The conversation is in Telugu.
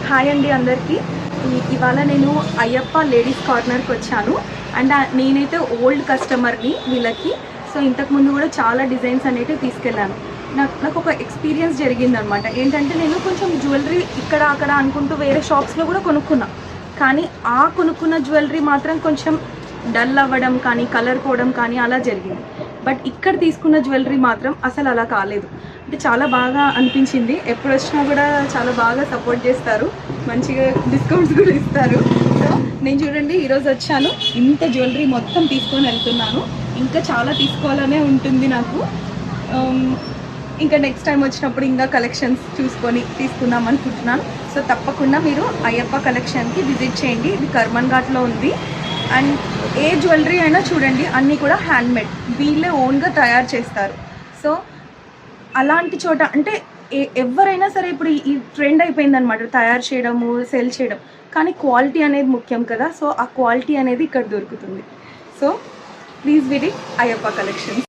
హాయ్ అండి అందరికీ. ఇవాళ నేను అయ్యప్ప లేడీస్ కార్నర్కి వచ్చాను. అండ్ నేనైతే ఓల్డ్ కస్టమర్ని వీళ్ళకి. సో ఇంతకుముందు కూడా చాలా డిజైన్స్ అనేవి తీసుకెళ్ళాను. నాకు ఒక ఎక్స్పీరియన్స్ జరిగిందనమాట. ఏంటంటే నేను కొంచెం జ్యువెలరీ ఇక్కడ అక్కడ అనుకుంటూ వేరే షాప్స్లో కూడా కొనుక్కున్నా. కానీ కొనుక్కున్న జ్యువెలరీ మాత్రం కొంచెం డల్ అవ్వడం కానీ కలర్ పోవడం కానీ అలా జరిగింది. బట్ ఇక్కడ తీసుకున్న జ్యువెలరీ మాత్రం అసలు అలా కాలేదు. అంటే చాలా బాగా అనిపించింది. ఎప్పుడు వచ్చినా కూడా చాలా బాగా సపోర్ట్ చేస్తారు, మంచిగా డిస్కౌంట్స్ కూడా ఇస్తారు. సో నేను చూడండి ఈరోజు వచ్చాను, ఇంత జ్యువెలరీ మొత్తం తీసుకొని వెళ్తున్నాను. ఇంకా చాలా తీసుకోవాలనే ఉంటుంది నాకు. ఇంకా నెక్స్ట్ టైం వచ్చినప్పుడు ఇంకా కలెక్షన్స్ చూసుకొని తీసుకుందాం అనుకుంటున్నాను. సో తప్పకుండా మీరు అయ్యప్ప కలెక్షన్కి విజిట్ చేయండి. ఇది కర్మన్ ఘాట్లో ఉంది. అండ్ ఏ జ్యువెలరీ అయినా చూడండి, అన్నీ కూడా హ్యాండ్మేడ్, వీళ్ళే ఓన్గా తయారు చేస్తారు. సో అలాంటి చోట అంటే ఎవరైనా సరే ఇప్పుడు ఈ ట్రెండ్ అయిపోయిందనమాట తయారు చేయడము, సెల్ చేయడం. కానీ క్వాలిటీ అనేది ముఖ్యం కదా. సో ఆ క్వాలిటీ అనేది ఇక్కడ దొరుకుతుంది. So please visit Ayyappa collections.